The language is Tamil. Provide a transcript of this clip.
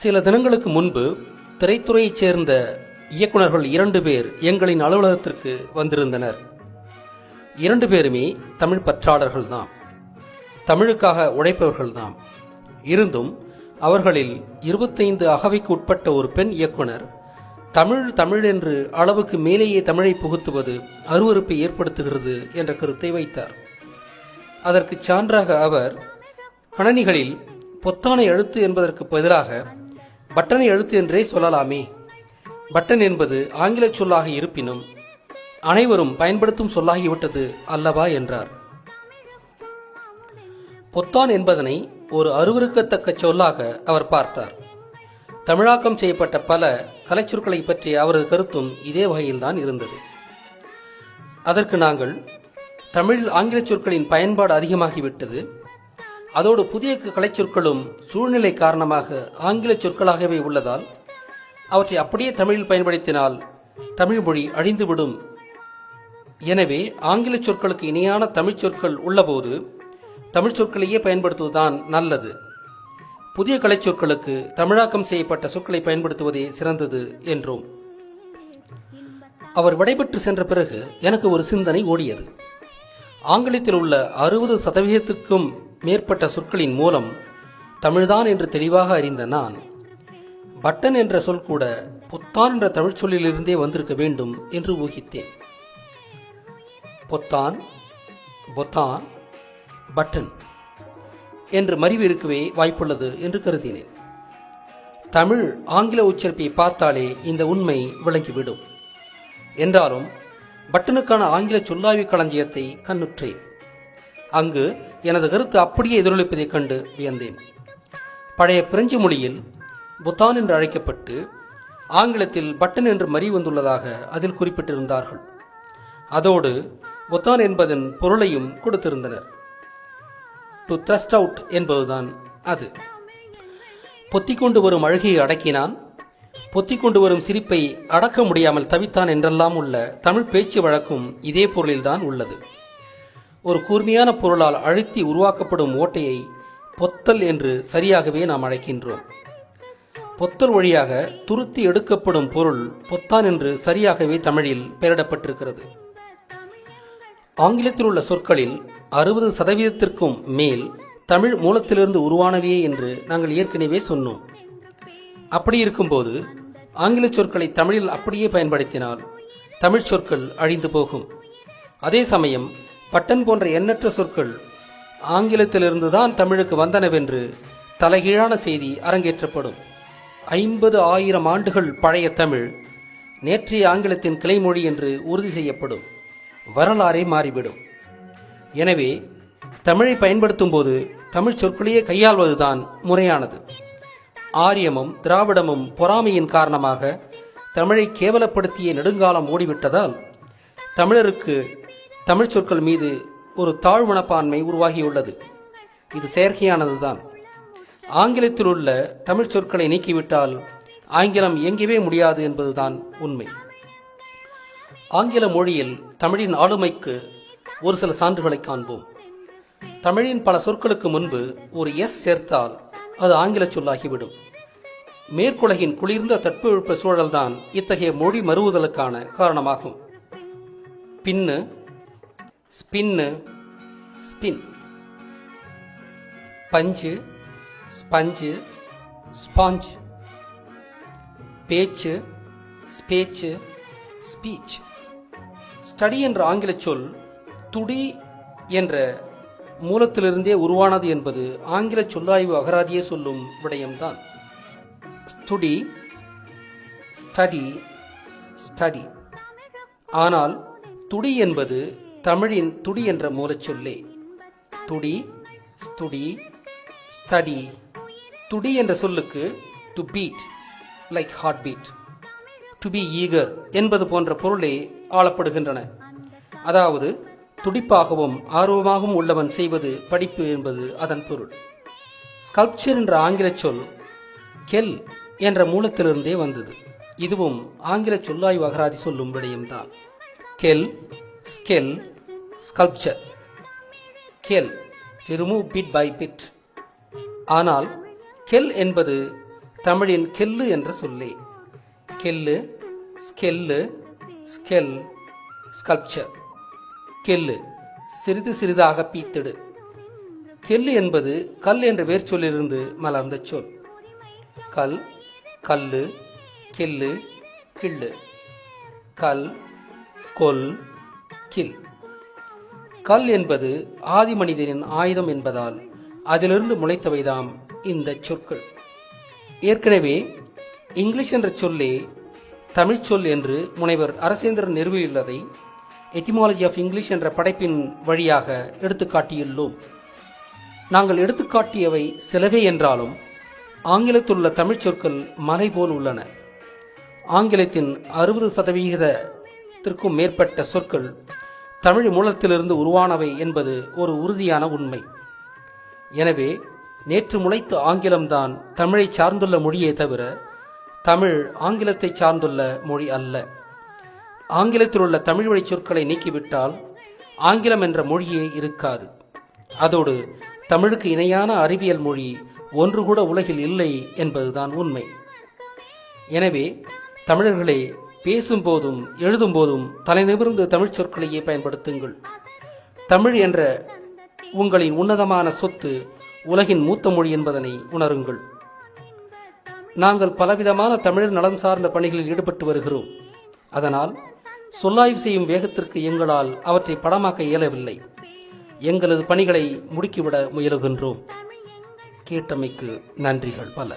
சில தினங்களுக்கு முன்பு திரைத்துறையைச் சேர்ந்த இயக்குநர்கள் 2 பேர் எங்களின் அலுவலகத்திற்கு வந்திருந்தனர். 2 பேருமே தமிழ் பற்றாளர்கள்தான், தமிழுக்காக உழைப்பவர்கள்தான். இருந்தும் அவர்களில் 25 அகவைக்கு உட்பட்ட ஒரு பெண் இயக்குனர் தமிழ் என்று அளவுக்கு மேலேயே தமிழை புகுத்துவது அருவருப்பை ஏற்படுத்துகிறது என்ற கருத்தை வைத்தார். அதற்கு சான்றாக அவர், கணனிகளில் பொத்தானை அழுத்து என்பதற்கு பதிலாக பட்டனை அழுத்து என்றே சொல்லலாமே, பட்டன் என்பது ஆங்கில சொல்லாக இருப்பினும் அனைவரும் பயன்படுத்தும் சொல்லாகிவிட்டது அல்லவா என்றார். பொத்தான் என்பதனை ஒரு அருவருக்கத்தக்க சொல்லாக அவர் பார்த்தார். தமிழாக்கம் செய்யப்பட்ட பல கலைச்சொற்களை பற்றிய அவரது கருத்தும் இதே வகையில்தான் இருந்தது. அதற்கு நாங்கள், தமிழில் ஆங்கில சொற்களின் பயன்பாடு அதிகமாகிவிட்டது, அதோடு புதிய கலைச்சொற்களும் சூழ்நிலை காரணமாக ஆங்கில சொற்களாகவே உள்ளதால் அவற்றை அப்படியே தமிழில் பயன்படுத்தினால் தமிழ் மொழி அழிந்துவிடும். எனவே ஆங்கில சொற்களுக்கு இணையான தமிழ் சொற்கள் உள்ளபோது தமிழ் சொற்களையே பயன்படுத்துவதுதான் நல்லது. புதிய கலைச்சொற்களுக்கு தமிழாக்கம் செய்யப்பட்ட சொற்களை பயன்படுத்துவதே சிறந்தது என்றோம். அவர் விடைபெற்று சென்ற பிறகு எனக்கு ஒரு சிந்தனை ஓடியது. ஆங்கிலத்தில் உள்ள 60% மேற்பட்ட சொற்களின் மூலம் தமிழ்தான் என்று தெளிவாக அறிந்த நான், பட்டன் என்ற சொல் கூட பொத்தான் என்ற தமிழ் சொல்லிலிருந்தே வந்திருக்க வேண்டும் என்று ஊகித்தேன். பொத்தான், பொத்தான், பட்டன் என்று மறிவு இருக்கவே வாய்ப்புள்ளது என்று கருதினேன். தமிழ் ஆங்கில உச்சரிப்பை பார்த்தாலே இந்த உண்மை விளங்கிவிடும். என்றாலும் பட்டனுக்கான ஆங்கில சொல்லாய்வு களஞ்சியத்தை கண்ணுற்றேன். அங்கு எனது கருத்து அப்படியே எதிரொலிப்பதைக் கண்டு வியந்தேன். பழைய பிரெஞ்சு மொழியில் பொத்தான் என்று அழைக்கப்பட்டு ஆங்கிலத்தில் பட்டன் என்று மறி வந்துள்ளதாக அதில் குறிப்பிட்டிருந்தார்கள். அதோடு பொத்தான் என்பதன் பொருளையும் கொடுத்திருந்தனர். டு த்ரஸ்ட் அவுட் என்பதுதான் அது. பொத்திக்கொண்டு வரும் அழுகையை அடக்கினான், பொத்திக்கொண்டு வரும் சிரிப்பை அடக்க முடியாமல் தவித்தான் என்றெல்லாம் உள்ள தமிழ் பேச்சு வழக்கும் இதே பொருளில்தான் உள்ளது. ஒரு கூர்மையான பொருளால் அழுத்தி உருவாக்கப்படும் ஓட்டையை பொத்தல் என்று சரியாகவே நாம் அழைக்கின்றோம். பொத்தல் வழியாக துருத்தி எடுக்கப்படும் பொருள் பொத்தான் என்று சரியாகவே தமிழில் பெயரிடப்பட்டிருக்கிறது. ஆங்கிலத்தில் உள்ள சொற்களில் 60% மேல் தமிழ் மூலத்திலிருந்து உருவானவையே என்று நாங்கள் ஏற்கனவே சொன்னோம். அப்படி இருக்கும்போது ஆங்கில சொற்களை தமிழில் அப்படியே பயன்படுத்தினால் தமிழ் சொற்கள் அழிந்து போகும். அதே சமயம் பட்டன் போன்ற எண்ணற்ற சொற்கள் ஆங்கிலத்திலிருந்துதான் தமிழுக்கு வந்தனவென்று தலைகீழான செய்தி அரங்கேற்றப்படும். 50,000 ஆண்டுகள் பழைய தமிழ் நேற்றைய ஆங்கிலத்தின் கிளைமொழி என்று உறுதி செய்யப்படும். வரலாறே மாறிவிடும். எனவே தமிழை பயன்படுத்தும் போது தமிழ் சொற்களையே கையாள்வதுதான் முறையானது. ஆரியமும் திராவிடமும் பொறாமையின் காரணமாக தமிழை கேவலப்படுத்திய நெடுங்காலம் ஓடிவிட்டதால் தமிழருக்கு தமிழ் சொற்கள் மீது ஒரு தாழ்மனப்பான்மை உருவாகியுள்ளது. இது செயற்கையானதுதான். ஆங்கிலத்தில் உள்ள தமிழ் சொற்களை நீக்கிவிட்டால் ஆங்கிலம் இயங்கவே முடியாது என்பதுதான் உண்மை. ஆங்கில மொழியில் தமிழின் ஆளுமைக்கு ஒரு சில சான்றுகளை காண்போம். தமிழின் பல சொற்களுக்கு முன்பு ஒரு எஸ் சேர்த்தால் அது ஆங்கில சொல்லாகிவிடும். மேற்குலகின் குளிர்ந்த தட்பவெப்ப சூழல்தான் இத்தகைய மொழி மறுவுதலுக்கான காரணமாகும். பின்னு, ஸ்பின்னு, ஸ்பின், பஞ்சு, ஸ்பஞ்சு, ஸ்பாஞ்ச், பேச்சு, ஸ்பேச்சு, ஸ்பீச். ஸ்டடி என்ற ஆங்கில சொல் துடி என்ற மூலத்திலிருந்தே உருவானது என்பது ஆங்கில சொல்லாய்வு அகராதியே சொல்லும் விடயம்தான். ஸ்டுடி, ஸ்டடி, ஸ்டடி. ஆனால் துடி என்பது தமிழின் துடி என்ற மூலச்சொல்லே. துடி, ஸ்டுடி, ஸ்டடி. துடி என்ற சொல்லுக்கு to beat, like heart beat, to be eager என்பது போன்ற பொருளே ஆளப்படுகின்றன. அதாவது துடிப்பாகவும் ஆர்வமாகவும் உள்ளவன் செய்வது படிப்பு என்பது அதன் பொருள். ஸ்கல்ப்சர் என்ற ஆங்கில சொல் கெல் என்ற மூலத்திலிருந்தே வந்தது. இதுவும் ஆங்கில சொல்லாய்வு அகராதி சொல்லும் விடயம்தான். கெல், ஸ்கெல், sculpture. கெல், to remove bit by bit. ஆனால் கெல் என்பது தமிழின் கெல்லு என்ற சொல்லே. கெல்லு, ஸ்கெல்லு, ஸ்கெல், ஸ்கல்ப்சர். கெல்லு சிறிது சிறிதாக பீத்திடு. கெல்லு என்பது கல் என்ற வேர்ச்சொல்லிலிருந்து மலர்ந்த சொல். கல், கல்லு, கெல்லு, கிள்ளு. கல், கொல், கில். கல் என்பது ஆதி மனிதனின் ஆயுதம் என்பதால் அதிலிருந்து முளைத்தவைதாம் இந்த சொற்கள். ஏற்கனவே இங்கிலீஷ் என்ற சொல்லே தமிழ்ச் சொல் என்று முனைவர் அரசேந்திரன் நிறுவியுள்ளதை எட்டிமாலஜி ஆஃப் இங்கிலீஷ் என்ற படைப்பின் வழியாக எடுத்துக்காட்டியுள்ளோம். நாங்கள் எடுத்துக்காட்டியவை சிலவே என்றாலும் ஆங்கிலத்தில் உள்ள தமிழ்ச் சொற்கள் மலை போல் உள்ளன. ஆங்கிலத்தின் 60% மேற்பட்ட சொற்கள் தமிழ் மூலத்திலிருந்து உருவானவை என்பது ஒரு உறுதியான உண்மை. எனவே நேற்று முளைத்த ஆங்கிலம்தான் தமிழை சார்ந்துள்ள மொழியே தவிர தமிழ் ஆங்கிலத்தை சார்ந்துள்ள மொழி அல்ல. ஆங்கிலத்தில் உள்ள தமிழ் வழி சொற்களை நீக்கிவிட்டால் ஆங்கிலம் என்ற மொழியே இருக்காது. அதோடு தமிழுக்கு இணையான அறிவியல் மொழி ஒன்று கூட உலகில் இல்லை என்பதுதான் உண்மை. எனவே தமிழர்களே, பேசும்போதும் எழுதும்போதும் தலைநிமிர்ந்து தமிழ் சொற்களையே பயன்படுத்துங்கள். தமிழ் என்ற உங்களின் உன்னதமான சொத்து உலகின் மூத்த மொழி என்பதனை உணருங்கள். நாங்கள் பலவிதமான தமிழர் நலம் சார்ந்த பணிகளில் ஈடுபட்டு வருகிறோம். அதனால் சொல்லாய்வு செய்யும் வேகத்திற்கு எங்களால் அவற்றை படமாக்க இயலவில்லை. எங்களது பணிகளை முடுக்கிவிட முயலுகின்றோம். கேட்டமைக்கு நன்றிகள் பல.